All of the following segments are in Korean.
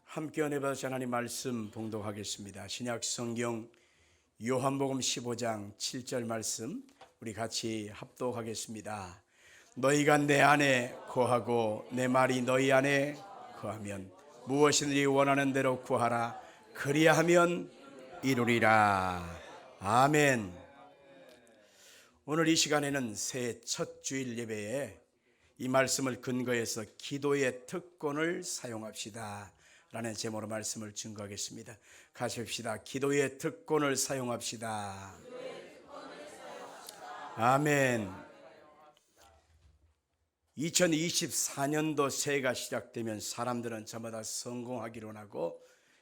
함께 은혜 받으신 하나님 말씀 봉독하겠습니다. 신약 성경 요한복음 15장 7절 말씀 우리 같이 합독하겠습니다. 너희가 내 안에 거하고 내 말이 너희 안에 거하면 무엇이든지 원하는 대로 구하라. 그리하면 이루리라. 아멘. 오늘 이 시간에는 새해 첫 주일 예배에 이 말씀을 근거해서 기도의 특권을 사용합시다 라는 제목으로 말씀을 증거하겠습니다. 같이 합시다. 기도의 특권을 사용합시다. 아멘. 2024년도 새해가 시작되면 사람들은 저마다 성공하기로 하고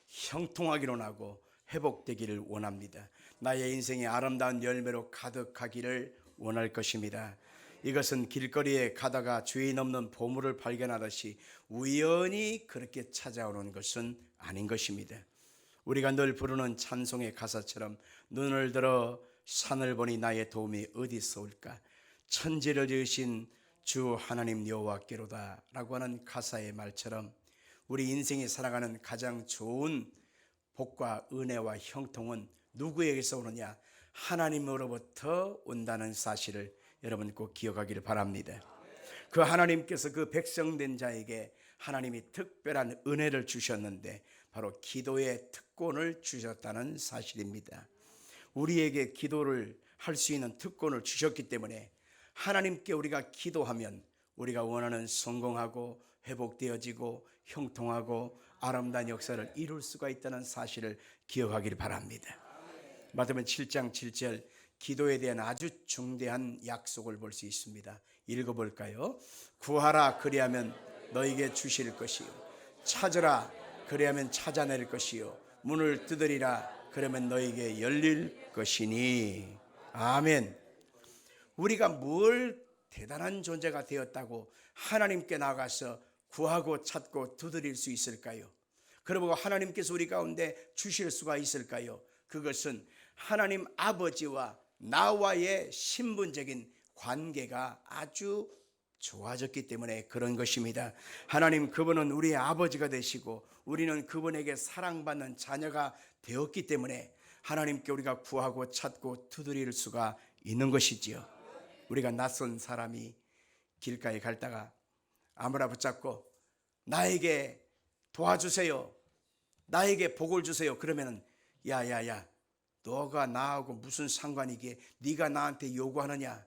형통하기로 하고 회복되기를 원합니다. 나의 인생이 아름다운 열매로 가득하기를 원할 것입니다. 이것은 길거리에 가다가 주인 없는 보물을 발견하듯이 우연히 그렇게 찾아오는 것은 아닌 것입니다. 우리가 늘 부르는 찬송의 가사처럼 눈을 들어 산을 보니 나의 도움이 어디서 올까? 천지를 지으신 주 하나님 여호와께로다 라고 하는 가사의 말처럼 우리 인생이 살아가는 가장 좋은 복과 은혜와 형통은 누구에게서 오느냐? 하나님으로부터 온다는 사실을 여러분 꼭 기억하기를 바랍니다. 그 하나님께서 그 백성된 자에게 하나님이 특별한 은혜를 주셨는데 바로 기도의 특권을 주셨다는 사실입니다. 우리에게 기도를 할 수 있는 특권을 주셨기 때문에 하나님께 우리가 기도하면 우리가 원하는 성공하고 회복되어지고 형통하고 아름다운 역사를 이룰 수가 있다는 사실을 기억하기를 바랍니다. 마태복음 7장 7절 기도에 대한 아주 중대한 약속을 볼 수 있습니다. 읽어볼까요? 구하라 그리하면 너에게 주실 것이요 찾으라 그리하면 찾아낼 것이요 문을 두드리라 그러면 너에게 열릴 것이니. 아멘. 우리가 뭘 대단한 존재가 되었다고 하나님께 나가서 구하고 찾고 두드릴 수 있을까요? 그러고 하나님께서 우리 가운데 주실 수가 있을까요? 그것은 하나님 아버지와 나와의 신분적인 관계가 아주 좋아졌기 때문에 그런 것입니다. 하나님 그분은 우리의 아버지가 되시고 우리는 그분에게 사랑받는 자녀가 되었기 때문에 하나님께 우리가 구하고 찾고 두드릴 수가 있는 것이지요. 우리가 낯선 사람이 길가에 갈다가 아무나 붙잡고 나에게 도와주세요, 나에게 복을 주세요 그러면은 야야야 너가 나하고 무슨 상관이기에 네가 나한테 요구하느냐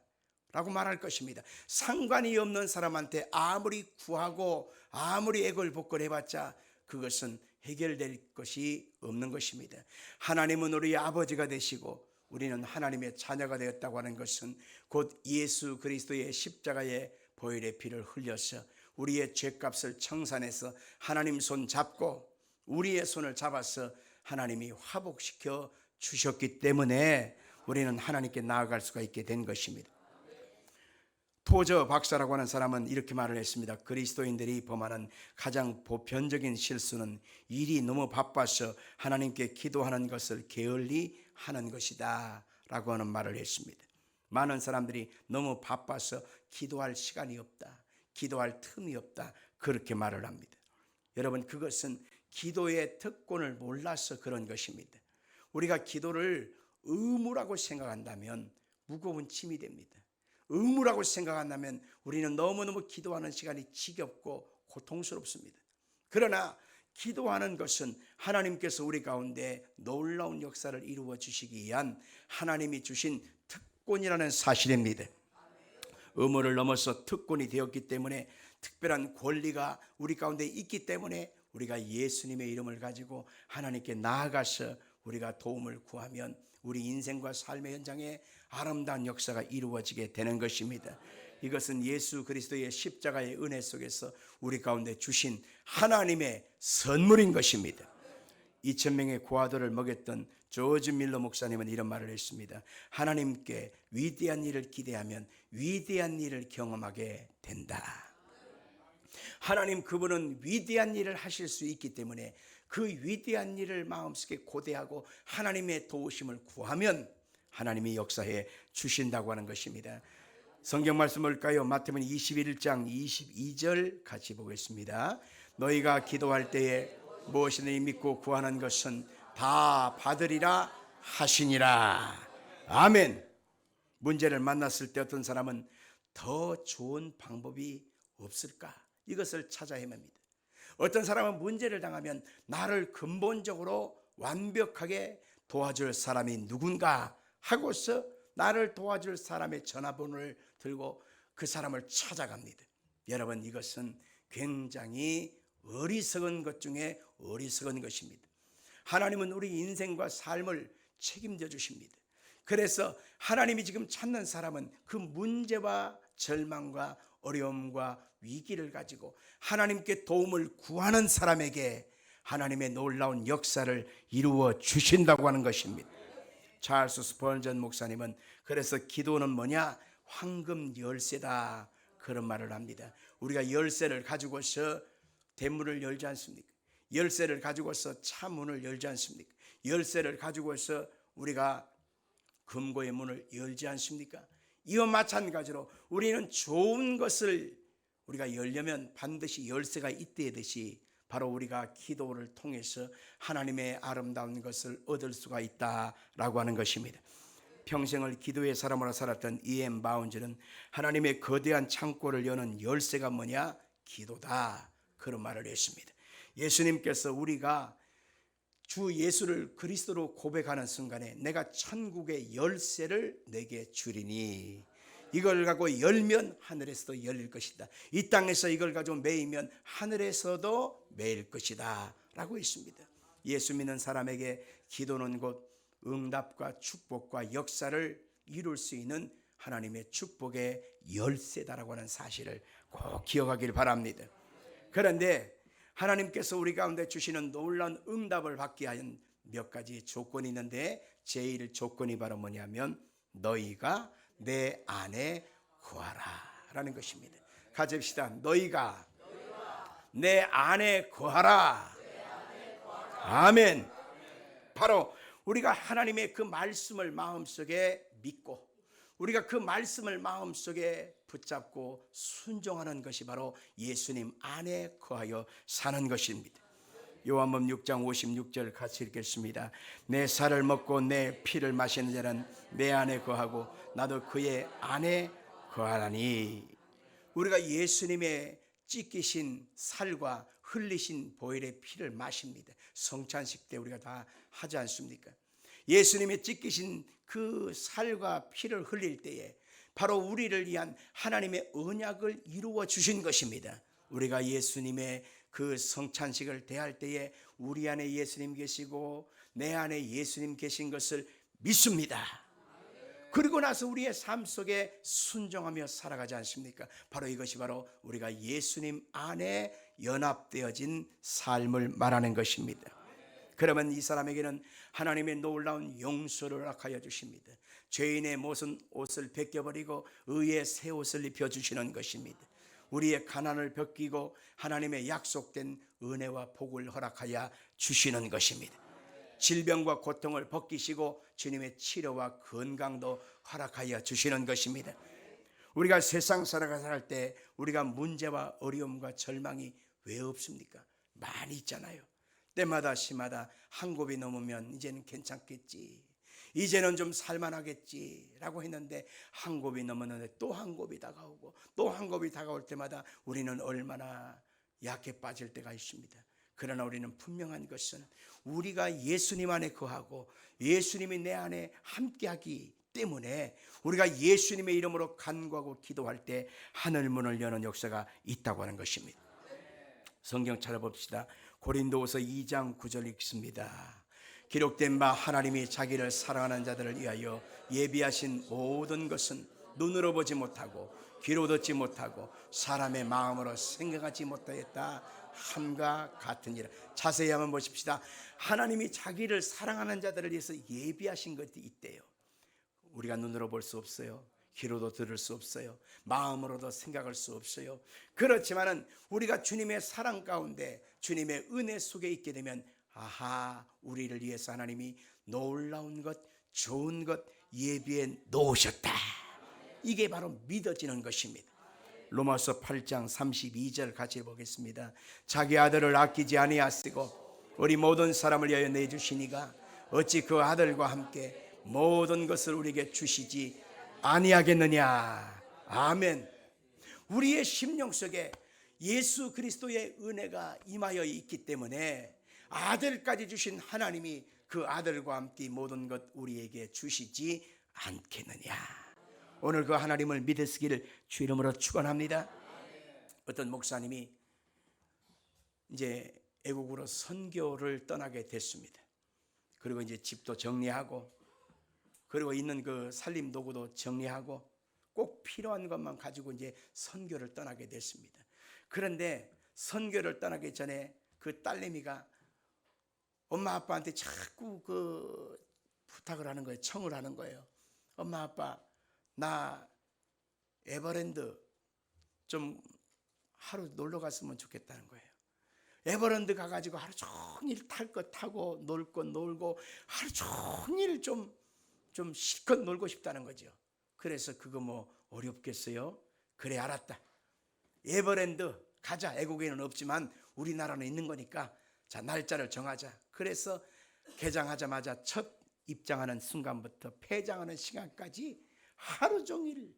라고 말할 것입니다. 상관이 없는 사람한테 아무리 구하고 아무리 애걸복걸 해봤자 그것은 해결될 것이 없는 것입니다. 하나님은 우리 아버지가 되시고 우리는 하나님의 자녀가 되었다고 하는 것은 곧 예수 그리스도의 십자가의 보혈의 피를 흘려서 우리의 죄값을 청산해서 하나님 손 잡고 우리의 손을 잡아서 하나님이 화복시켜 주셨기 때문에 우리는 하나님께 나아갈 수가 있게 된 것입니다. 토저 박사라고 하는 사람은 이렇게 말을 했습니다. 그리스도인들이 범하는 가장 보편적인 실수는 일이 너무 바빠서 하나님께 기도하는 것을 게을리 하는 것이다 라고 하는 말을 했습니다. 많은 사람들이 너무 바빠서 기도할 시간이 없다, 기도할 틈이 없다 그렇게 말을 합니다. 여러분 그것은 기도의 특권을 몰라서 그런 것입니다. 우리가 기도를 의무라고 생각한다면 무거운 짐이 됩니다. 의무라고 생각한다면 우리는 너무너무 기도하는 시간이 지겹고 고통스럽습니다. 그러나 기도하는 것은 하나님께서 우리 가운데 놀라운 역사를 이루어 주시기 위한 하나님이 주신 특권이라는 사실입니다. 의무를 넘어서 특권이 되었기 때문에 특별한 권리가 우리 가운데 있기 때문에 우리가 예수님의 이름을 가지고 하나님께 나아가서 우리가 도움을 구하면 우리 인생과 삶의 현장에 아름다운 역사가 이루어지게 되는 것입니다. 이것은 예수 그리스도의 십자가의 은혜 속에서 우리 가운데 주신 하나님의 선물인 것입니다. 2000명의 고아들을 먹였던 조지 밀러 목사님은 이런 말을 했습니다. 하나님께 위대한 일을 기대하면 위대한 일을 경험하게 된다. 하나님 그분은 위대한 일을 하실 수 있기 때문에 그 위대한 일을 마음속에 고대하고 하나님의 도우심을 구하면 하나님이 역사해 주신다고 하는 것입니다. 성경 말씀을 볼까요? 마태복음 21장 22절 같이 보겠습니다. 너희가 기도할 때에 무엇이든지 믿고 구하는 것은 다 받으리라 하시니라. 아멘. 문제를 만났을 때 어떤 사람은 더 좋은 방법이 없을까? 이것을 찾아 헤맵니다. 어떤 사람은 문제를 당하면 나를 근본적으로 완벽하게 도와줄 사람이 누군가 하고서 나를 도와줄 사람의 전화번호를 들고 그 사람을 찾아갑니다. 여러분, 이것은 굉장히 어리석은 것 중에 어리석은 것입니다. 하나님은 우리 인생과 삶을 책임져 주십니다. 그래서 하나님이 지금 찾는 사람은 그 문제와 절망과 어려움과 위기를 가지고 하나님께 도움을 구하는 사람에게 하나님의 놀라운 역사를 이루어 주신다고 하는 것입니다. 찰스 스펄전 목사님은 그래서 기도는 뭐냐? 황금 열쇠다, 그런 말을 합니다. 우리가 열쇠를 가지고서 대문을 열지 않습니까? 열쇠를 가지고서 차 문을 열지 않습니까? 열쇠를 가지고서 우리가 금고의 문을 열지 않습니까? 이와 마찬가지로 우리는 좋은 것을 우리가 열려면 반드시 열쇠가 있듯이 바로 우리가 기도를 통해서 하나님의 아름다운 것을 얻을 수가 있다라고 하는 것입니다. 평생을 기도의 사람으로 살았던 E.M. 바운즈는 하나님의 거대한 창고를 여는 열쇠가 뭐냐? 기도다, 그런 말을 했습니다. 예수님께서 우리가 주 예수를 그리스도로 고백하는 순간에 내가 천국의 열쇠를 내게 주리니 이걸 갖고 열면 하늘에서도 열릴 것이다. 이 땅에서 이걸 가지고 매이면 하늘에서도 매일 것이다 라고 했습니다. 예수 믿는 사람에게 기도는 곧 응답과 축복과 역사를 이룰 수 있는 하나님의 축복의 열쇠다라고 하는 사실을 꼭 기억하길 바랍니다. 그런데 하나님께서 우리 가운데 주시는 놀라운 응답을 받기 위한 몇 가지 조건이 있는데, 제일 조건이 바로 뭐냐면 너희가 내 안에 거하라 라는 것입니다. 같이 합시다. 너희가 내 안에 거하라. 아멘. 바로 우리가 하나님의 그 말씀을 마음속에 믿고 우리가 그 말씀을 마음속에 붙잡고 순종하는 것이 바로 예수님 안에 거하여 사는 것입니다. 요한복음 6장 56절 같이 읽겠습니다. 내 살을 먹고 내 피를 마시는 자는 내 안에 거하고 나도 그의 안에 거하나니. 우리가 예수님의 찢기신 살과 흘리신 보혈의 피를 마십니다. 성찬식 때 우리가 다 하지 않습니까? 예수님의 찢기신 그 살과 피를 흘릴 때에 바로 우리를 위한 하나님의 언약을 이루어 주신 것입니다. 우리가 예수님의 그 성찬식을 대할 때에 우리 안에 예수님 계시고 내 안에 예수님 계신 것을 믿습니다. 그리고 나서 우리의 삶 속에 순종하며 살아가지 않습니까? 바로 이것이 바로 우리가 예수님 안에 연합되어진 삶을 말하는 것입니다. 그러면 이 사람에게는 하나님의 놀라운 용서를 허락하여 주십니다. 죄인의 모순 옷을 벗겨버리고 의의 새 옷을 입혀주시는 것입니다. 우리의 가난을 벗기고 하나님의 약속된 은혜와 복을 허락하여 주시는 것입니다. 질병과 고통을 벗기시고 주님의 치료와 건강도 허락하여 주시는 것입니다. 우리가 세상 살아갈 때 우리가 문제와 어려움과 절망이 왜 없습니까? 많이 있잖아요. 때마다 시마다 한 곱이 넘으면 이제는 괜찮겠지, 이제는 좀 살만하겠지 라고 했는데 한 곱이 넘었는데 또 한 곱이 다가오고 또 한 곱이 다가올 때마다 우리는 얼마나 약해 빠질 때가 있습니다. 그러나 우리는 분명한 것은 우리가 예수님 안에 거하고 예수님이 내 안에 함께하기 때문에 우리가 예수님의 이름으로 간구하고 기도할 때 하늘문을 여는 역사가 있다고 하는 것입니다. 성경 찾아봅시다. 고린도후서 2장 9절 읽습니다. 기록된 바 하나님이 자기를 사랑하는 자들을 위하여 예비하신 모든 것은 눈으로 보지 못하고 귀로 듣지 못하고 사람의 마음으로 생각하지 못하였다 함과 같으니라. 자세히 한번 보십시다. 하나님이 자기를 사랑하는 자들을 위해서 예비하신 것이 있대요. 우리가 눈으로 볼 수 없어요. 귀로도 들을 수 없어요. 마음으로도 생각할 수 없어요. 그렇지만은 우리가 주님의 사랑 가운데 주님의 은혜 속에 있게 되면 아하, 우리를 위해서 하나님이 놀라운 것, 좋은 것 예비해 놓으셨다. 이게 바로 믿어지는 것입니다. 로마서 8장 32절 같이 보겠습니다. 자기 아들을 아끼지 아니하시고 우리 모든 사람을 위하여 내주시니가 어찌 그 아들과 함께 모든 것을 우리에게 주시지 아니하겠느냐. 아멘. 우리의 심령 속에 예수 그리스도의 은혜가 임하여 있기 때문에 아들까지 주신 하나님이 그 아들과 함께 모든 것 우리에게 주시지 않겠느냐. 오늘 그 하나님을 믿으시기를 주 이름으로 축원합니다. 어떤 목사님이 이제 애국으로 선교를 떠나게 됐습니다. 그리고 이제 집도 정리하고, 그리고 있는 그 살림 도구도 정리하고, 꼭 필요한 것만 가지고 이제 선교를 떠나게 됐습니다. 그런데 선교를 떠나기 전에 그 딸내미가 엄마 아빠한테 자꾸 그 부탁을 하는 거예요. 청을 하는 거예요. 엄마 아빠, 나 에버랜드 좀 하루 놀러 갔으면 좋겠다는 거예요. 에버랜드 가가지고 하루 종일 탈 거 타고 놀 거 놀고 하루 종일 좀 실컷 놀고 싶다는 거죠. 그래서 그거 뭐 어렵겠어요? 그래, 알았다. 에버랜드 가자. 애국에는 없지만 우리나라는 있는 거니까 자, 날짜를 정하자. 그래서 개장하자마자 첫 입장하는 순간부터 폐장하는 시간까지 하루 종일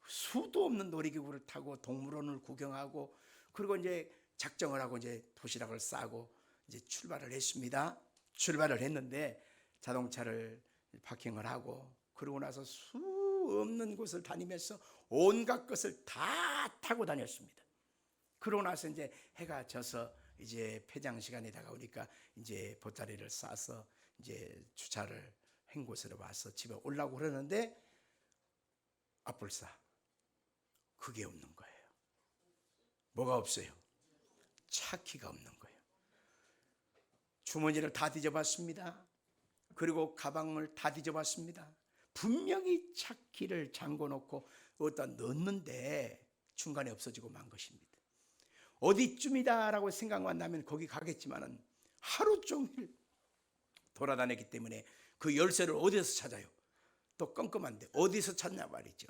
수도 없는 놀이기구를 타고 동물원을 구경하고, 그리고 이제 작정을 하고 이제 도시락을 싸고 이제 출발을 했습니다. 출발을 했는데 자동차를 파킹을 하고, 그러고 나서 수 없는 곳을 다니면서 온갖 것을 다 타고 다녔습니다. 그러고 나서 이제 해가 져서 이제 폐장 시간이 다가오니까 이제 보따리를 싸서 이제 주차를 한 곳으로 와서 집에 오려고 그러는데 앞불사 그게 없는 거예요. 뭐가 없어요? 차키가 없는 거예요. 주머니를 다 뒤져봤습니다. 그리고 가방을 다 뒤져봤습니다. 분명히 차키를 잠궈놓고 어디다 넣었는데 중간에 없어지고 만 것입니다. 어디쯤이다라고 생각만 나면 거기 가겠지만은 하루 종일 돌아다녔기 때문에 그 열쇠를 어디서 찾아요? 또 껌껌한데 어디서 찾냐 말이죠.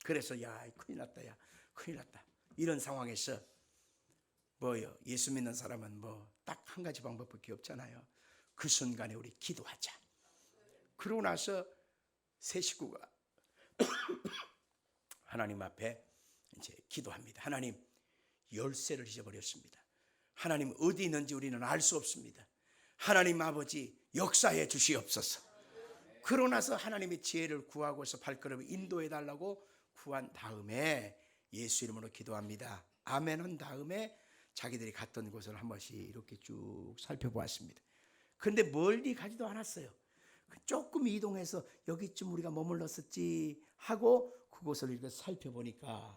그래서 야, 큰일 났다, 야, 큰일 났다. 이런 상황에서 뭐요? 예수 믿는 사람은 뭐 딱 한 가지 방법밖에 없잖아요. 그 순간에 우리 기도하자. 그러고 나서 세 식구가 하나님 앞에 이제 기도합니다. 하나님, 열쇠를 잊어버렸습니다. 하나님 어디 있는지 우리는 알 수 없습니다. 하나님 아버지 역사해 주시옵소서. 그러고 나서 하나님의 지혜를 구하고서 발걸음을 인도해 달라고 구한 다음에 예수 이름으로 기도합니다. 아멘 한 다음에 자기들이 갔던 곳을 한 번씩 이렇게 쭉 살펴보았습니다. 그런데 멀리 가지도 않았어요. 조금 이동해서 여기쯤 우리가 머물렀었지 하고 그곳을 이렇게 살펴보니까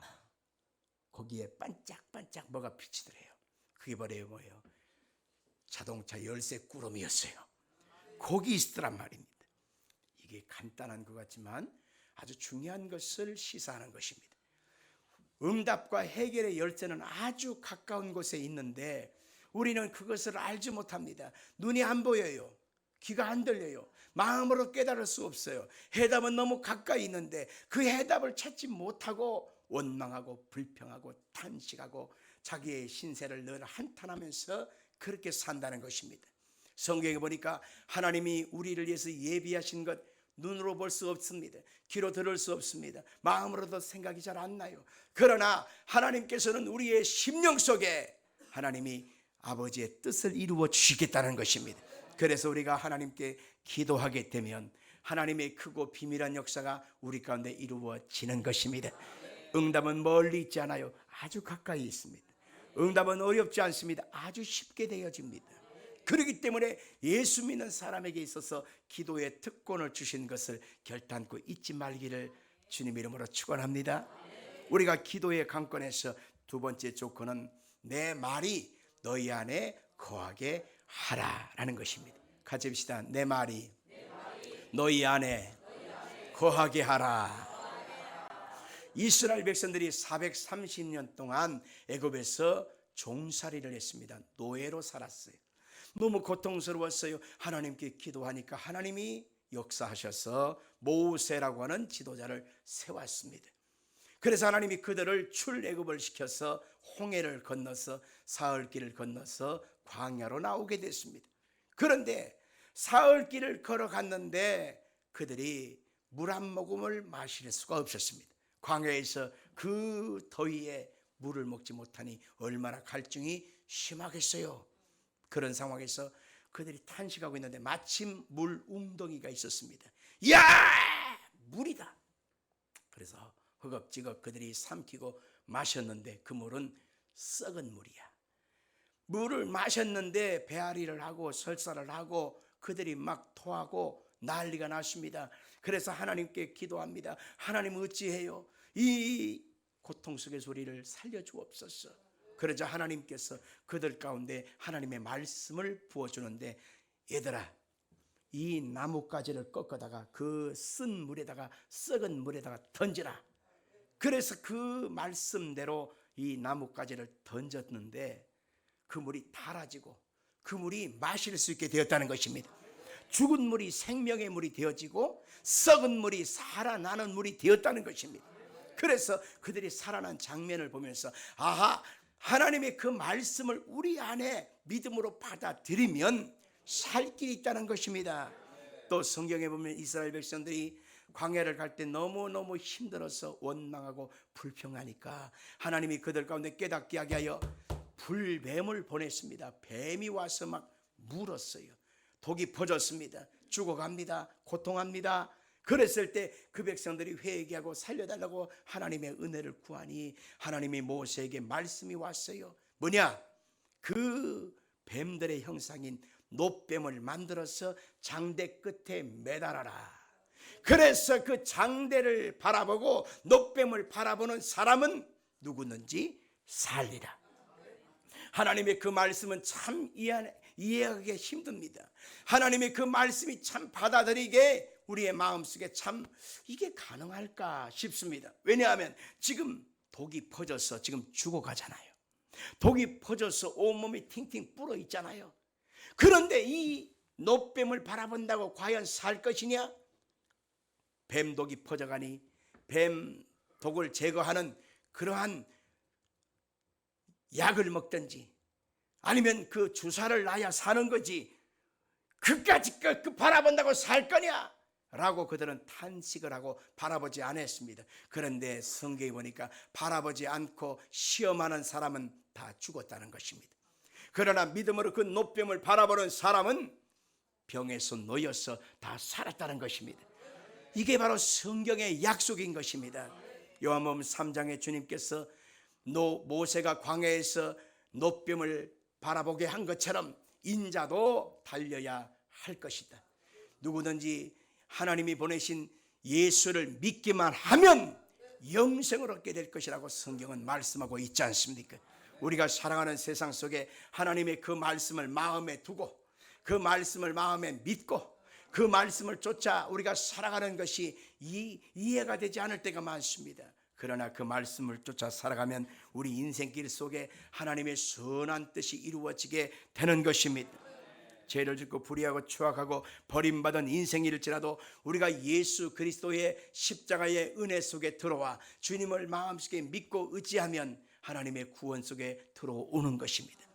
거기에 반짝반짝 뭐가 비치더래요. 그게 뭐예요? 자동차 열쇠 꾸러미였어요. 거기 있더란 말입니다. 이게 간단한 것 같지만 아주 중요한 것을 시사하는 것입니다. 응답과 해결의 열쇠는 아주 가까운 곳에 있는데 우리는 그것을 알지 못합니다. 눈이 안 보여요. 귀가 안 들려요. 마음으로 깨달을 수 없어요. 해답은 너무 가까이 있는데 그 해답을 찾지 못하고 원망하고 불평하고 탄식하고 자기의 신세를 늘 한탄하면서 그렇게 산다는 것입니다. 성경에 보니까 하나님이 우리를 위해서 예비하신 것 눈으로 볼 수 없습니다. 귀로 들을 수 없습니다. 마음으로도 생각이 잘 안 나요. 그러나 하나님께서는 우리의 심령 속에 하나님이 아버지의 뜻을 이루어 주시겠다는 것입니다. 그래서 우리가 하나님께 기도하게 되면 하나님의 크고 비밀한 역사가 우리 가운데 이루어지는 것입니다. 응답은 멀리 있지 않아요. 아주 가까이 있습니다. 응답은 어렵지 않습니다. 아주 쉽게 되어집니다. 그렇기 때문에 예수 믿는 사람에게 있어서 기도의 특권을 주신 것을 결단코 잊지 말기를 주님 이름으로 축원합니다. 우리가 기도의 관건에서 두 번째 조건은 내 말이 너희 안에 거하게 하라라는 것입니다. 같이 합시다. 내 말이 너희 안에 거하게 하라. 이스라엘 백성들이 430년 동안 애굽에서 종살이를 했습니다. 노예로 살았어요. 너무 고통스러웠어요. 하나님께 기도하니까 하나님이 역사하셔서 모세라고 하는 지도자를 세웠습니다. 그래서 하나님이 그들을 출애굽을 시켜서 홍해를 건너서 사흘길을 건너서 광야로 나오게 됐습니다. 그런데 사흘 길을 걸어갔는데 그들이 물 한 모금을 마실 수가 없었습니다. 광야에서 그 더위에 물을 먹지 못하니 얼마나 갈증이 심하겠어요. 그런 상황에서 그들이 탄식하고 있는데 마침 물 웅덩이가 있었습니다. 이야, 물이다. 그래서 허겁지겁 그들이 삼키고 마셨는데 그 물은 썩은 물이야. 물을 마셨는데 배앓이를 하고 설사를 하고 그들이 막 토하고 난리가 났습니다. 그래서 하나님께 기도합니다. 하나님 어찌해요? 이 고통 속의 소리를 살려주옵소서. 그러자 하나님께서 그들 가운데 하나님의 말씀을 부어주는데, 얘들아, 이 나뭇가지를 꺾어다가 그 쓴 물에다가 썩은 물에다가 던지라. 그래서 그 말씀대로 이 나뭇가지를 던졌는데 그 물이 달아지고 그 물이 마실 수 있게 되었다는 것입니다. 죽은 물이 생명의 물이 되어지고 썩은 물이 살아나는 물이 되었다는 것입니다. 그래서 그들이 살아난 장면을 보면서 아하, 하나님의 그 말씀을 우리 안에 믿음으로 받아들이면 살 길이 있다는 것입니다. 또 성경에 보면 이스라엘 백성들이 광야를 갈 때 너무너무 힘들어서 원망하고 불평하니까 하나님이 그들 가운데 깨닫게 하게 하여 불뱀을 보냈습니다. 뱀이 와서 막 물었어요. 독이 퍼졌습니다. 죽어갑니다. 고통합니다. 그랬을 때 그 백성들이 회개하고 살려달라고 하나님의 은혜를 구하니 하나님이 모세에게 말씀이 왔어요. 뭐냐? 그 뱀들의 형상인 놋뱀을 만들어서 장대 끝에 매달아라. 그래서 그 장대를 바라보고 놋뱀을 바라보는 사람은 누구든지 살리라. 하나님의 그 말씀은 참 이해하기 힘듭니다. 하나님의 그 말씀이 참 받아들이게 우리의 마음속에 참 이게 가능할까 싶습니다. 왜냐하면 지금 독이 퍼져서 지금 죽어가잖아요. 독이 퍼져서 온몸이 팅팅 불어 있잖아요. 그런데 이 놋뱀을 바라본다고 과연 살 것이냐? 뱀독이 퍼져가니 뱀독을 제거하는 그러한 약을 먹든지 아니면 그 주사를 놔야 사는 거지 그까짓 그 바라본다고 살 거냐? 라고 그들은 탄식을 하고 바라보지 않았습니다. 그런데 성경에 보니까 바라보지 않고 시험하는 사람은 다 죽었다는 것입니다. 그러나 믿음으로 그 놋뱀을 바라보는 사람은 병에서 놓여서 다 살았다는 것입니다. 이게 바로 성경의 약속인 것입니다. 요한복음 3장에 주님께서 모세가 광야에서 놋뱀을 바라보게 한 것처럼 인자도 달려야 할 것이다. 누구든지 하나님이 보내신 예수를 믿기만 하면 영생을 얻게 될 것이라고 성경은 말씀하고 있지 않습니까? 우리가 살아가는 세상 속에 하나님의 그 말씀을 마음에 두고 그 말씀을 마음에 믿고 그 말씀을 쫓아 우리가 살아가는 것이 이해가 되지 않을 때가 많습니다. 그러나 그 말씀을 쫓아 살아가면 우리 인생길 속에 하나님의 선한 뜻이 이루어지게 되는 것입니다. 죄를 짓고 불의하고 추악하고 버림받은 인생일지라도 우리가 예수 그리스도의 십자가의 은혜 속에 들어와 주님을 마음속에 믿고 의지하면 하나님의 구원 속에 들어오는 것입니다.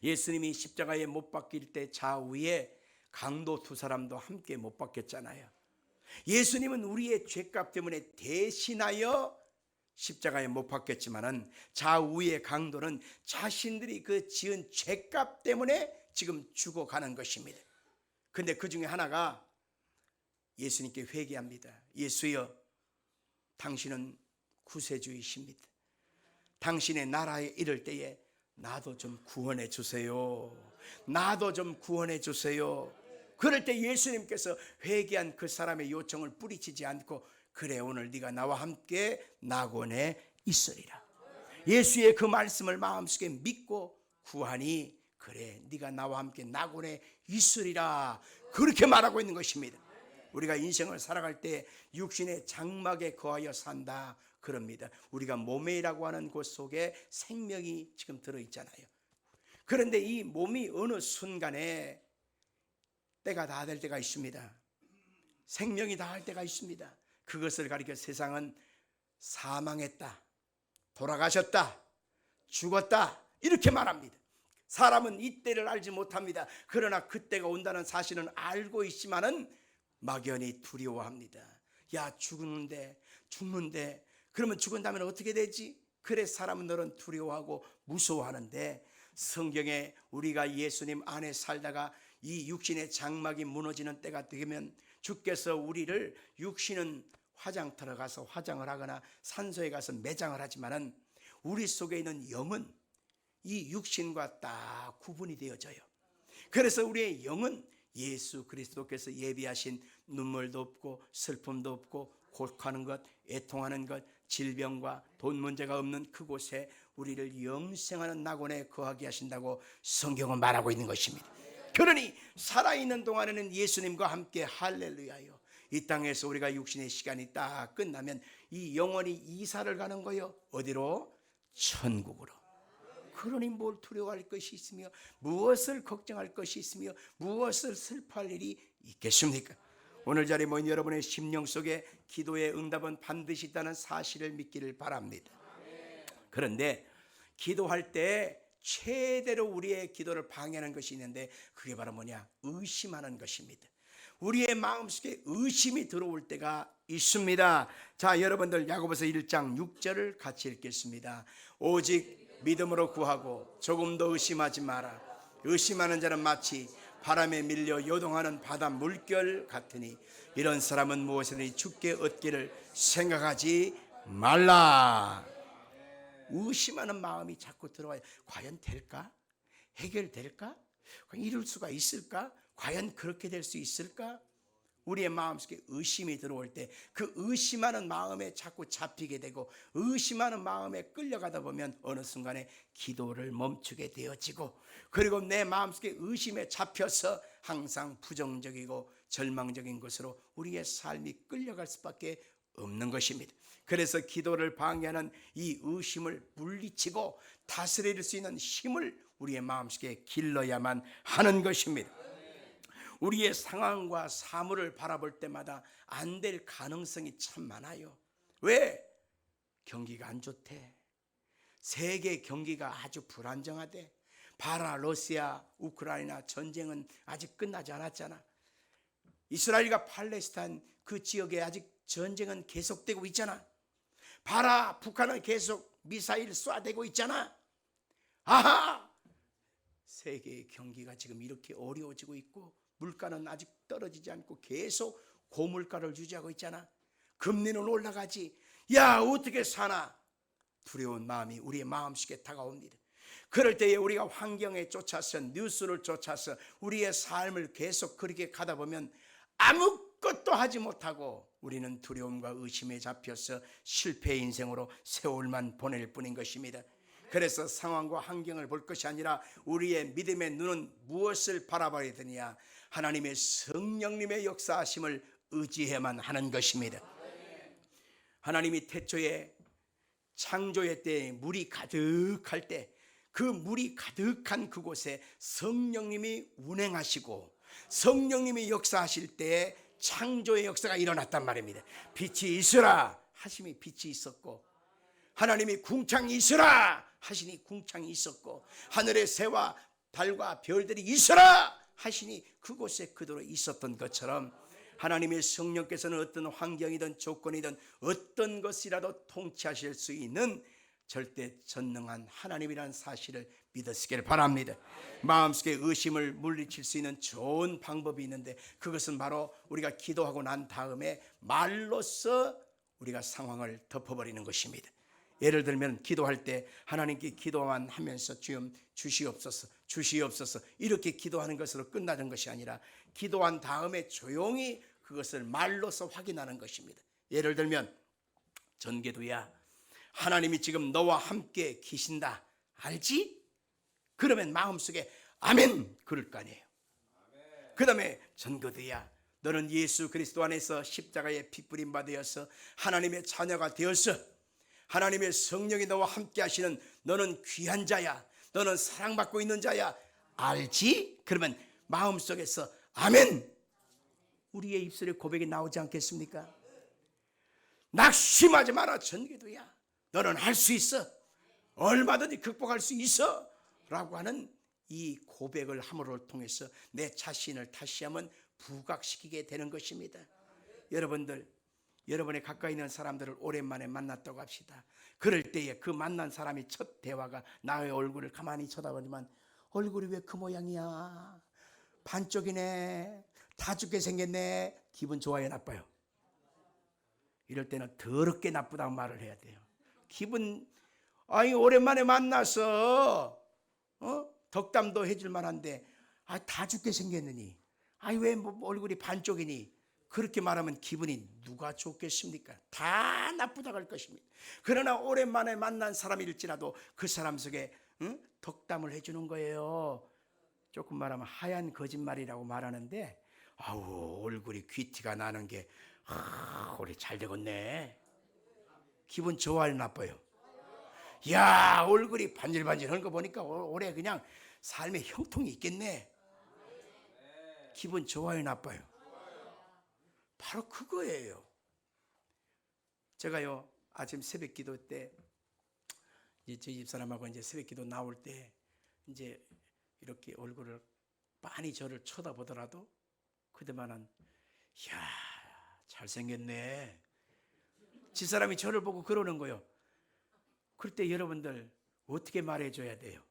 예수님이 십자가에 못 박힐 때 좌우에 강도 두 사람도 함께 못 박혔잖아요. 예수님은 우리의 죄값 때문에 대신하여 십자가에 못 박혔지만은 좌우의 강도는 자신들이 그 지은 죄값 때문에 지금 죽어가는 것입니다. 근데 그 중에 하나가 예수님께 회개합니다. 예수여, 당신은 구세주이십니다. 당신의 나라에 이를 때에 나도 좀 구원해 주세요. 나도 좀 구원해 주세요. 그럴 때 예수님께서 회개한 그 사람의 요청을 뿌리치지 않고 그래, 오늘 네가 나와 함께 낙원에 있으리라. 예수의 그 말씀을 마음속에 믿고 구하니 그래, 네가 나와 함께 낙원에 있으리라. 그렇게 말하고 있는 것입니다. 우리가 인생을 살아갈 때 육신의 장막에 거하여 산다 그럽니다. 우리가 몸이라고 하는 곳 속에 생명이 지금 들어있잖아요. 그런데 이 몸이 어느 순간에 때가 다 될 때가 있습니다. 생명이 다 할 때가 있습니다. 그것을 가리켜 세상은 사망했다, 돌아가셨다, 죽었다 이렇게 말합니다. 사람은 이때를 알지 못합니다. 그러나 그때가 온다는 사실은 알고 있지만은 막연히 두려워합니다. 야, 죽는데 그러면 죽은 다음에 어떻게 되지? 그래 사람은 너는 두려워하고 무서워하는데, 성경에 우리가 예수님 안에 살다가 이 육신의 장막이 무너지는 때가 되면 주께서 우리를, 육신은 화장터에 가서 화장을 하거나 산소에 가서 매장을 하지만은 우리 속에 있는 영은 이 육신과 딱 구분이 되어져요. 그래서 우리의 영은 예수 그리스도께서 예비하신 눈물도 없고 슬픔도 없고 곡하는 것, 애통하는 것, 질병과 돈 문제가 없는 그곳에 우리를 영생하는 낙원에 거하게 하신다고 성경은 말하고 있는 것입니다. 그러니 살아있는 동안에는 예수님과 함께 할렐루야요, 이 땅에서 우리가 육신의 시간이 딱 끝나면 이 영혼이 이사를 가는 거요. 어디로? 천국으로. 그러니 뭘 두려워할 것이 있으며 무엇을 걱정할 것이 있으며 무엇을 슬퍼할 일이 있겠습니까? 오늘 자리에 모인 여러분의 심령 속에 기도의 응답은 반드시 있다는 사실을 믿기를 바랍니다. 그런데 기도할 때 최대로 우리의 기도를 방해하는 것이 있는데, 그게 바로 뭐냐? 의심하는 것입니다. 우리의 마음속에 의심이 들어올 때가 있습니다. 자, 여러분들 야고보서 1장 6절을 같이 읽겠습니다. 오직 믿음으로 구하고 조금도 의심하지 마라. 의심하는 자는 마치 바람에 밀려 요동하는 바다 물결 같으니 이런 사람은 무엇이든지 주께 얻기를 생각하지 말라. 의심하는 마음이 자꾸 들어와요. 과연 될까? 해결될까? 이룰 수가 있을까? 과연 그렇게 될 수 있을까? 우리의 마음속에 의심이 들어올 때 그 의심하는 마음에 자꾸 잡히게 되고 의심하는 마음에 끌려가다 보면 어느 순간에 기도를 멈추게 되어지고, 그리고 내 마음속에 의심에 잡혀서 항상 부정적이고 절망적인 것으로 우리의 삶이 끌려갈 수밖에 없는 것입니다. 그래서 기도를 방해하는 이 의심을 물리치고 다스릴 수 있는 힘을 우리의 마음속에 길러야만 하는 것입니다. 우리의 상황과 사물을 바라볼 때마다 안 될 가능성이 참 많아요. 왜? 경기가 안 좋대. 세계 경기가 아주 불안정하대. 봐라, 러시아 우크라이나 전쟁은 아직 끝나지 않았잖아. 이스라엘과 팔레스타인 그 지역에 아직 전쟁은 계속되고 있잖아. 봐라, 북한은 계속 미사일 쏴대고 있잖아. 아하! 세계의 경기가 지금 이렇게 어려워지고 있고 물가는 아직 떨어지지 않고 계속 고물가를 유지하고 있잖아. 금리는 올라가지. 야, 어떻게 사나? 두려운 마음이 우리의 마음속에 다가옵니다. 그럴 때에 우리가 환경에 쫓아서 뉴스를 쫓아서 우리의 삶을 계속 그렇게 가다 보면 아무것도 하지 못하고 우리는 두려움과 의심에 잡혀서 실패의 인생으로 세월만 보낼 뿐인 것입니다. 그래서 상황과 환경을 볼 것이 아니라 우리의 믿음의 눈은 무엇을 바라봐야 되느냐? 하나님의 성령님의 역사하심을 의지해야만 하는 것입니다. 하나님이 태초에 창조의 때에 물이 가득할 때 그 물이 가득한 그곳에 성령님이 운행하시고 성령님이 역사하실 때에 창조의 역사가 일어났단 말입니다. 빛이 있으라 하심이 빛이 있었고, 하나님이 궁창이 있으라 하시니 궁창이 있었고, 하늘의 새와 달과 별들이 있으라 하시니 그곳에 그대로 있었던 것처럼 하나님의 성령께서는 어떤 환경이든 조건이든 어떤 것이라도 통치하실 수 있는 절대 전능한 하나님이라는 사실을 믿으시기를 바랍니다. 마음속에 의심을 물리칠 수 있는 좋은 방법이 있는데 그것은 바로 우리가 기도하고 난 다음에 말로써 우리가 상황을 덮어버리는 것입니다. 예를 들면 기도할 때 하나님께 기도만 하면서 주여 주시옵소서 주시옵소서 이렇게 기도하는 것으로 끝나는 것이 아니라 기도한 다음에 조용히 그것을 말로써 확인하는 것입니다. 예를 들면 전기도야, 하나님이 지금 너와 함께 계신다 알지? 그러면 마음속에 아멘 그럴 거 아니에요. 그 다음에 전거드야, 너는 예수 그리스도 안에서 십자가의 핏부림 받으어서 하나님의 자녀가 되었어. 하나님의 성령이 너와 함께 하시는 너는 귀한 자야. 너는 사랑받고 있는 자야. 알지? 그러면 마음속에서 아멘, 우리의 입술에 고백이 나오지 않겠습니까? 낙심하지 마라 전기도야, 너는 할 수 있어. 얼마든지 극복할 수 있어 라고 하는 이 고백을 함으로 통해서 내 자신을 다시 한번 부각시키게 되는 것입니다. 여러분들, 여러분의 가까이 있는 사람들을 오랜만에 만났다고 합시다. 그럴 때에 그 만난 사람이 첫 대화가 나의 얼굴을 가만히 쳐다보지만 얼굴이 왜 그 모양이야? 반쪽이네. 다 죽게 생겼네. 기분 좋아요, 나빠요? 이럴 때는 더럽게 나쁘다고 말을 해야 돼요. 오랜만에 만나서 덕담도 해줄 만한데 다 죽게 생겼느니 왜 얼굴이 반쪽이니? 그렇게 말하면 기분이 누가 좋겠습니까? 다 나쁘다고 할 것입니다. 그러나 오랜만에 만난 사람일지라도 그 사람 속에 덕담을 해주는 거예요. 조금 말하면 하얀 거짓말이라고 말하는데 얼굴이 귀티가 나는 게 올해 잘 되겠네. 기분 좋아요, 나빠요? 야, 얼굴이 반질반질한 거 보니까 올해 그냥 삶에 형통이 있겠네. 기분 좋아요, 나빠요? 바로 그거예요. 제가요, 아침 새벽 기도 때 저희 집사람하고 이제 새벽 기도 나올 때 이제 이렇게 얼굴을 많이 저를 쳐다보더라도 그때만은 야, 잘생겼네. 집사람이 저를 보고 그러는 거예요. 그럴 때 여러분들 어떻게 말해줘야 돼요?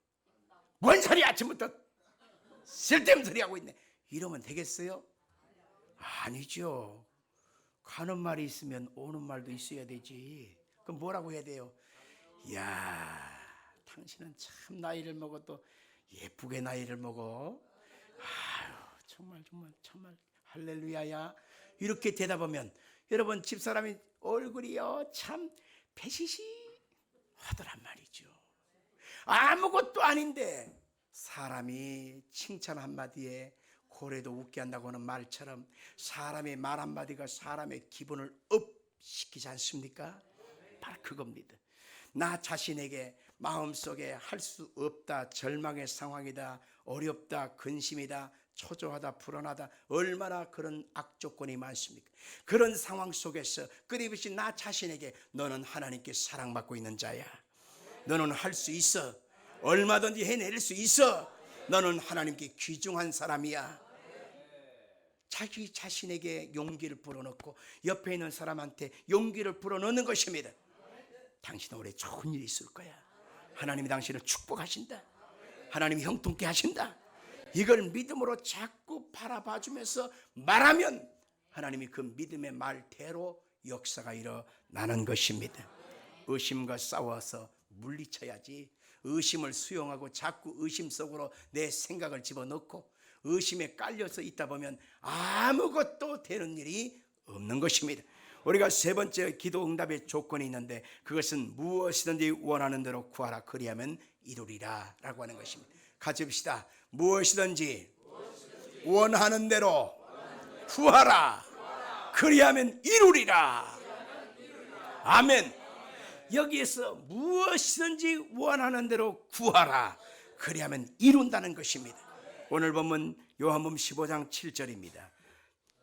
뭔 소리 아침부터 쓸데없는 소리 하고 있네. 이러면 되겠어요? 아니죠. 가는 말이 있으면 오는 말도 있어야 되지. 그럼 뭐라고 해야 돼요? 야, 당신은 참 나이를 먹어도 예쁘게 나이를 먹어. 정말 할렐루야야. 이렇게 대답하면 여러분 집사람이 얼굴이요 참 배시시 하더란 말이죠. 아무것도 아닌데 사람이 칭찬 한마디에 고래도 웃게 한다고 하는 말처럼 사람의 말 한마디가 사람의 기분을 업시키지 않습니까? 바로 그겁니다. 나 자신에게 마음속에 할 수 없다, 절망의 상황이다, 어렵다, 근심이다, 초조하다, 불안하다, 얼마나 그런 악조건이 많습니까? 그런 상황 속에서 끊임없이 나 자신에게 너는 하나님께 사랑받고 있는 자야. 너는 할 수 있어. 얼마든지 해낼 수 있어. 너는 하나님께 귀중한 사람이야. 자기 자신에게 용기를 불어넣고 옆에 있는 사람한테 용기를 불어넣는 것입니다. 당신은 올해 좋은 일이 있을 거야. 하나님이 당신을 축복하신다. 하나님이 형통케 하신다. 이걸 믿음으로 자꾸 바라봐주면서 말하면 하나님이 그 믿음의 말대로 역사가 일어나는 것입니다. 의심과 싸워서 물리쳐야지. 의심을 수용하고 자꾸 의심 속으로 내 생각을 집어넣고 의심에 깔려서 있다 보면 아무것도 되는 일이 없는 것입니다. 우리가 세 번째 기도 응답의 조건이 있는데 그것은 무엇이든지 원하는 대로 구하라 그리하면 이루리라 라고 하는 것입니다. 같이 봅시다. 무엇이든지 원하는 대로 구하라 그리하면 이루리라. 아멘. 여기에서 무엇이든지 원하는 대로 구하라 그리하면 이룬다는 것입니다. 오늘 본문 요한복음 15장 7절입니다.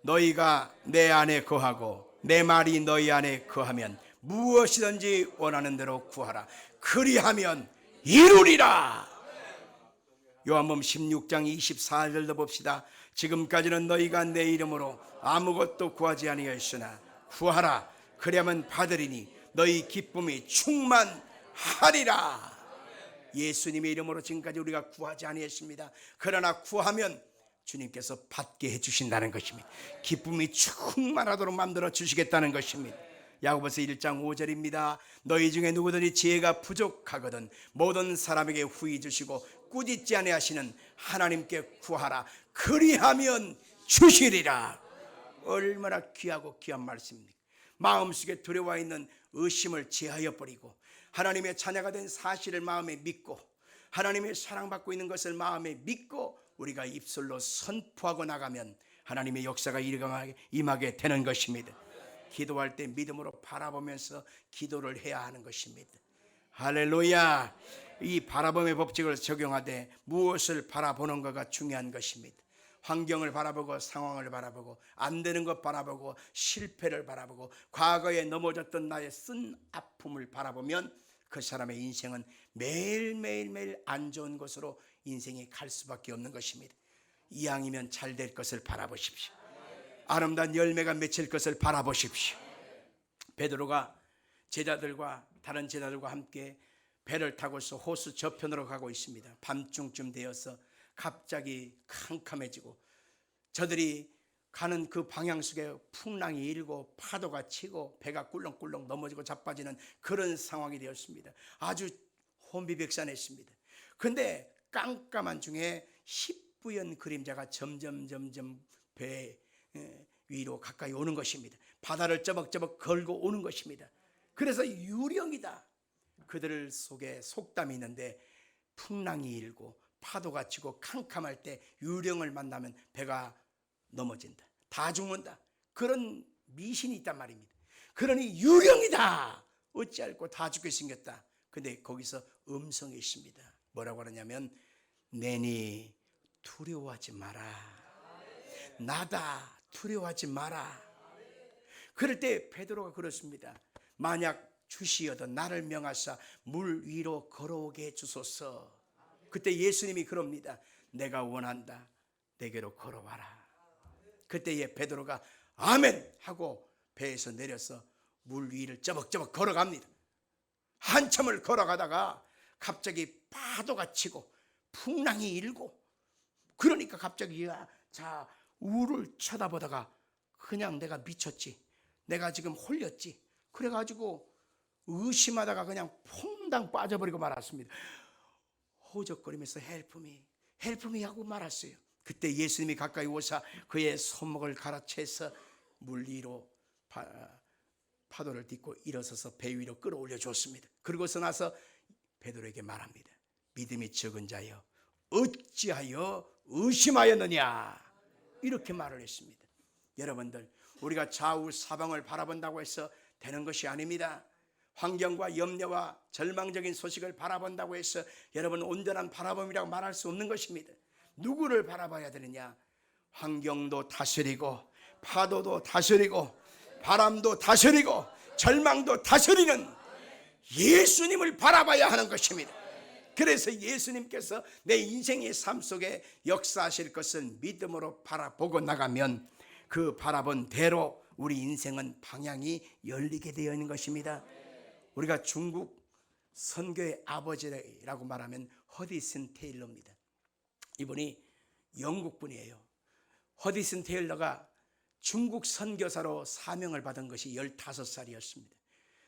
너희가 내 안에 거하고 내 말이 너희 안에 거하면 무엇이든지 원하는 대로 구하라 그리하면 이루리라. 요한복음 16장 24절도 봅시다. 지금까지는 너희가 내 이름으로 아무것도 구하지 아니하였으나 구하라 그리하면 받으리니 너희 기쁨이 충만하리라. 예수님의 이름으로 지금까지 우리가 구하지 아니했습니다. 그러나 구하면 주님께서 받게 해주신다는 것입니다. 기쁨이 충만하도록 만들어 주시겠다는 것입니다. 야고보서 1장 5절입니다. 너희 중에 누구든지 지혜가 부족하거든 모든 사람에게 후히 주시고 꾸짖지 아니하시는 하나님께 구하라 그리하면 주시리라. 얼마나 귀하고 귀한 말씀입니까? 마음속에 두려워 있는 의심을 제하여 버리고 하나님의 자녀가 된 사실을 마음에 믿고 하나님의 사랑받고 있는 것을 마음에 믿고 우리가 입술로 선포하고 나가면 하나님의 역사가 임하게 되는 것입니다. 기도할 때 믿음으로 바라보면서 기도를 해야 하는 것입니다. 할렐루야. 이 바라봄의 법칙을 적용하되 무엇을 바라보는가가 중요한 것입니다. 환경을 바라보고 상황을 바라보고 안 되는 것 바라보고 실패를 바라보고 과거에 넘어졌던 나의 쓴 아픔을 바라보면 그 사람의 인생은 매일매일 안 좋은 것으로 인생이 갈 수밖에 없는 것입니다. 이왕이면 잘 될 것을 바라보십시오. 아름다운 열매가 맺힐 것을 바라보십시오. 베드로가 제자들과 다른 제자들과 함께 배를 타고서 호수 저편으로 가고 있습니다. 밤중쯤 되어서 갑자기 캄캄해지고 저들이 가는 그 방향 속에 풍랑이 일고 파도가 치고 배가 꿀렁꿀렁 넘어지고 자빠지는 그런 상황이 되었습니다. 아주 혼비백산했습니다. 그런데 깜깜한 중에 희뿌연 그림자가 점점 배 위로 가까이 오는 것입니다. 바다를 저벅저벅 걸고 오는 것입니다. 그래서 유령이다. 그들 속에 속담이 있는데 풍랑이 일고 파도가 치고 캄캄할 때 유령을 만나면 배가 넘어진다. 다 죽는다. 그런 미신이 있단 말입니다. 그러니 유령이다. 어찌할꼬 다 죽게 생겼다. 근데 거기서 음성이 있습니다. 뭐라고 하느냐면 내니 두려워하지 마라. 나다. 두려워하지 마라. 그럴 때 베드로가 그렇습니다. 만약 주시어도 나를 명하사 물 위로 걸어오게 해주소서. 그때 예수님이 그럽니다. 내가 원한다. 내게로 걸어와라. 그때에 베드로가 아멘 하고 배에서 내려서 물 위를 저벅저벅 걸어갑니다. 한참을 걸어가다가 갑자기 파도가 치고 풍랑이 일고 그러니까 갑자기 자 우를 쳐다보다가 그냥 내가 미쳤지. 내가 지금 홀렸지. 그래가지고 의심하다가 그냥 퐁당 빠져버리고 말았습니다. 호적거리면서 헬프미 하고 말았어요. 그때 예수님이 가까이 오사 그의 손목을 갈아채서 물 위로 파도를 딛고 일어서서 배 위로 끌어올려 줬습니다. 그러고서 나서 베드로에게 말합니다. 믿음이 적은 자여 어찌하여 의심하였느냐. 이렇게 말을 했습니다. 여러분들 우리가 좌우 사방을 바라본다고 해서 되는 것이 아닙니다. 환경과 염려와 절망적인 소식을 바라본다고 해서 여러분 온전한 바라봄이라고 말할 수 없는 것입니다. 누구를 바라봐야 되느냐? 환경도 다스리고 파도도 다스리고 바람도 다스리고 절망도 다스리는 예수님을 바라봐야 하는 것입니다. 그래서 예수님께서 내 인생의 삶 속에 역사하실 것을 믿음으로 바라보고 나가면 그 바라본 대로 우리 인생은 방향이 열리게 되어 있는 것입니다. 우리가 중국 선교의 아버지라고 말하면 허디슨 테일러입니다. 이분이 영국 분이에요. 허디슨 테일러가 중국 선교사로 사명을 받은 것이 15살이었습니다.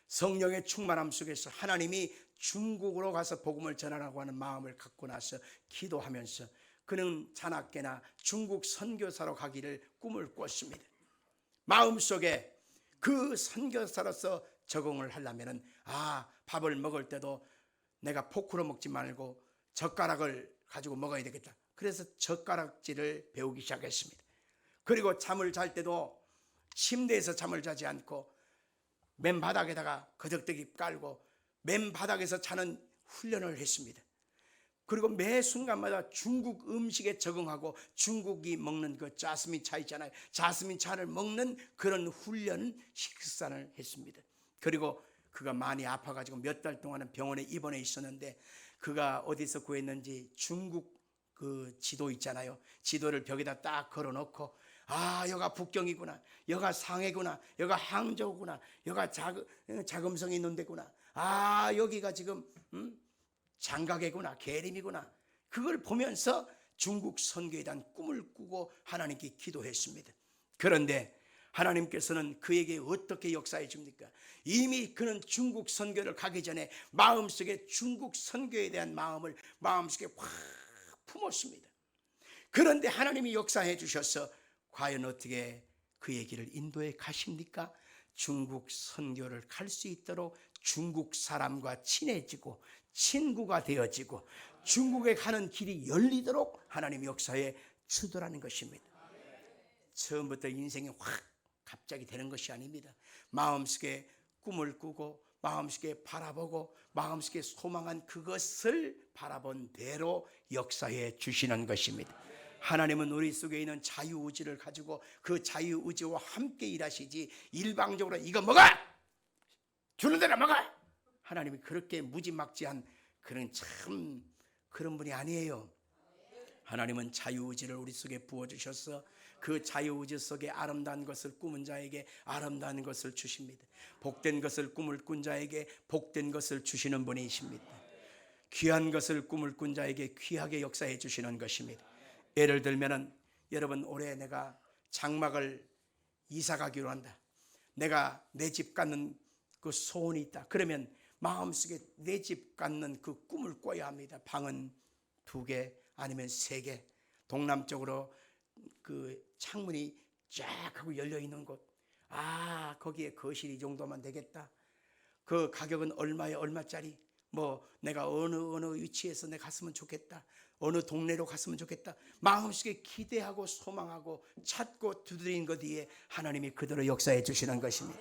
성령의 충만함 속에서 하나님이 중국으로 가서 복음을 전하라고 하는 마음을 갖고 나서 기도하면서 그는 자나깨나 중국 선교사로 가기를 꿈을 꿨습니다. 마음속에 그 선교사로서 적응을 하려면 밥을 먹을 때도 내가 포크로 먹지 말고 젓가락을 가지고 먹어야 되겠다. 그래서 젓가락질을 배우기 시작했습니다. 그리고 잠을 잘 때도 침대에서 잠을 자지 않고 맨바닥에다가 거적대기 깔고 맨바닥에서 자는 훈련을 했습니다. 그리고 매 순간마다 중국 음식에 적응하고 중국이 먹는 그 자스민 차 있잖아요. 자스민 차를 먹는 그런 훈련 식사를 했습니다. 그리고 그가 많이 아파가지고 몇 달 동안은 병원에 입원해 있었는데 그가 어디서 구했는지 중국 그 지도 있잖아요. 지도를 벽에다 딱 걸어놓고 여가 북경이구나, 여가 상해구나, 여가 항저우구나, 여가 자금성이 있는 데구나, 여기가 지금 장가계구나, 계림이구나. 그걸 보면서 중국 선교에 대한 꿈을 꾸고 하나님께 기도했습니다. 그런데 하나님께서는 그에게 어떻게 역사해 줍니까? 이미 그는 중국 선교를 가기 전에 마음속에 중국 선교에 대한 마음을 마음속에 확 품었습니다. 그런데 하나님이 역사해 주셔서 과연 어떻게 그의 길을 인도해 가십니까? 중국 선교를 갈 수 있도록 중국 사람과 친해지고 친구가 되어지고 중국에 가는 길이 열리도록 하나님의 역사에 주도라는 것입니다. 처음부터 인생이 확 갑자기 되는 것이 아닙니다. 마음속에 꿈을 꾸고 마음속에 바라보고 마음속에 소망한 그것을 바라본 대로 역사해 주시는 것입니다. 하나님은 우리 속에 있는 자유의지를 가지고 그 자유의지와 함께 일하시지 일방적으로 이거 먹어! 주는 대로 먹어! 하나님이 그렇게 무지막지한 그런 분이 아니에요. 하나님은 자유의지를 우리 속에 부어주셔서 그 자유의지 속에 아름다운 것을 꾸은 자에게 아름다운 것을 주십니다. 복된 것을 꿈을 꾼 자에게 복된 것을 주시는 분이십니다. 귀한 것을 꿈을 꾼 자에게 귀하게 역사해 주시는 것입니다. 예를 들면은 여러분, 올해 내가 장막을 이사 가기로 한다. 내가 내 집 갖는 그 소원이 있다. 그러면 마음속에 내 집 갖는 그 꿈을 꿔야 합니다. 방은 2개 아니면 3개, 동남쪽으로 그 창문이 쫙 하고 열려 있는 곳. 아, 거기에 거실 이 정도만 되겠다. 그 가격은 얼마에 얼마짜리. 뭐 내가 어느 위치에서 내가 갔으면 좋겠다. 어느 동네로 갔으면 좋겠다. 마음속에 기대하고 소망하고 찾고 두드린 것 뒤에 하나님이 그대로 역사해 주시는 것입니다.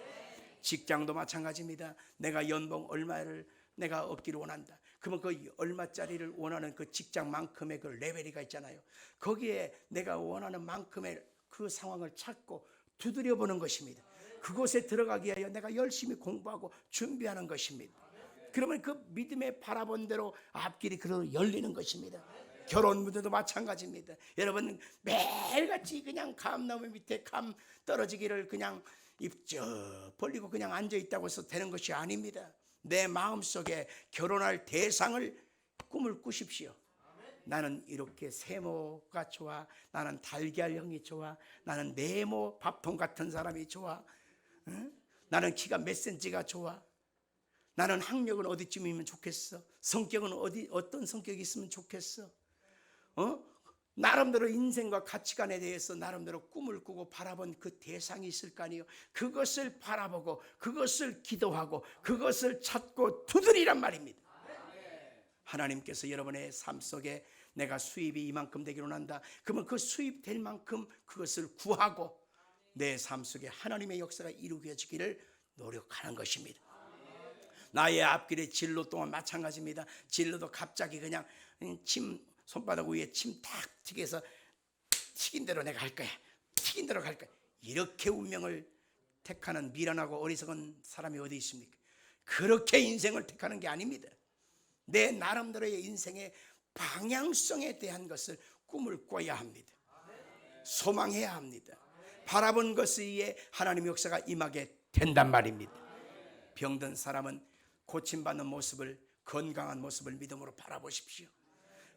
직장도 마찬가지입니다. 내가 연봉 얼마를 내가 얻기를 원한다. 그러면 그 얼마짜리를 원하는 그 직장만큼의 그 레벨이가 있잖아요. 거기에 내가 원하는 만큼의 그 상황을 찾고 두드려 보는 것입니다. 그곳에 들어가기 위하여 내가 열심히 공부하고 준비하는 것입니다. 그러면 그 믿음에 바라본 대로 앞길이 그대로 열리는 것입니다. 결혼 문제도 마찬가지입니다. 여러분, 매일같이 그냥 감나무 밑에 감 떨어지기를 그냥 입 쩍 벌리고 그냥 앉아있다고 해서 되는 것이 아닙니다. 내 마음속에 결혼할 대상을 꿈을 꾸십시오. 나는 이렇게 세모가 좋아. 나는 달걀형이 좋아. 나는 네모 밥통 같은 사람이 좋아. 응? 나는 키가 몇 센치가 좋아. 나는 학력은 어디쯤이면 좋겠어. 성격은 어떤 성격이 있으면 좋겠어. 나름대로 인생과 가치관에 대해서 나름대로 꿈을 꾸고 바라본 그 대상이 있을 거 아니에요. 그것을 바라보고 그것을 기도하고 그것을 찾고 두드리란 말입니다. 하나님께서 여러분의 삶 속에 내가 수입이 이만큼 되기로 한다. 그러면 그 수입될 만큼 그것을 구하고 내 삶 속에 하나님의 역사가 이루어지기를 노력하는 것입니다. 나의 앞길의 진로 또한 마찬가지입니다. 진로도 갑자기 그냥 손바닥 위에 침 탁 튀겨서 튀긴 대로 내가 할 거야. 튀긴 대로 갈 거야. 이렇게 운명을 택하는 미련하고 어리석은 사람이 어디 있습니까? 그렇게 인생을 택하는 게 아닙니다. 내 나름대로의 인생의 방향성에 대한 것을 꿈을 꿔야 합니다. 소망해야 합니다. 바라본 것에 의해 하나님의 역사가 임하게 된단 말입니다. 병든 사람은 고침받는 모습을, 건강한 모습을 믿음으로 바라보십시오.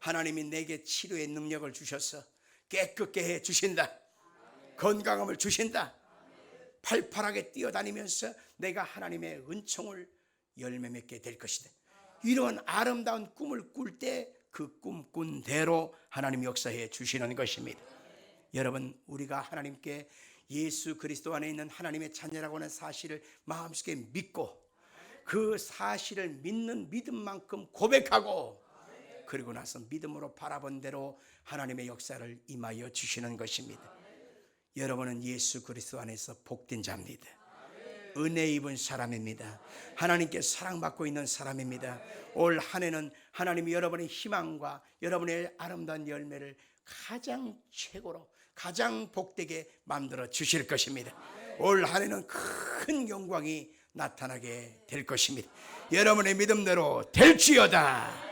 하나님이 내게 치료의 능력을 주셔서 깨끗게 해 주신다. 건강함을 주신다. 팔팔하게 뛰어다니면서 내가 하나님의 은총을 열매 맺게 될 것이다. 이런 아름다운 꿈을 꿀 때 그 꿈꾼 대로 하나님이 역사해 주시는 것입니다. 여러분, 우리가 하나님께 예수 그리스도 안에 있는 하나님의 자녀라고 하는 사실을 마음속에 믿고 그 사실을 믿는 믿음만큼 고백하고 그리고 나서 믿음으로 바라본 대로 하나님의 역사를 임하여 주시는 것입니다. 여러분은 예수 그리스도 안에서 복된 자입니다. 은혜 입은 사람입니다. 하나님께 사랑받고 있는 사람입니다. 올 한 해는 하나님이 여러분의 희망과 여러분의 아름다운 열매를 가장 최고로 가장 복되게 만들어 주실 것입니다. 올 한 해는 큰 영광이 나타나게 될 것입니다. 여러분의 믿음대로 될지어다.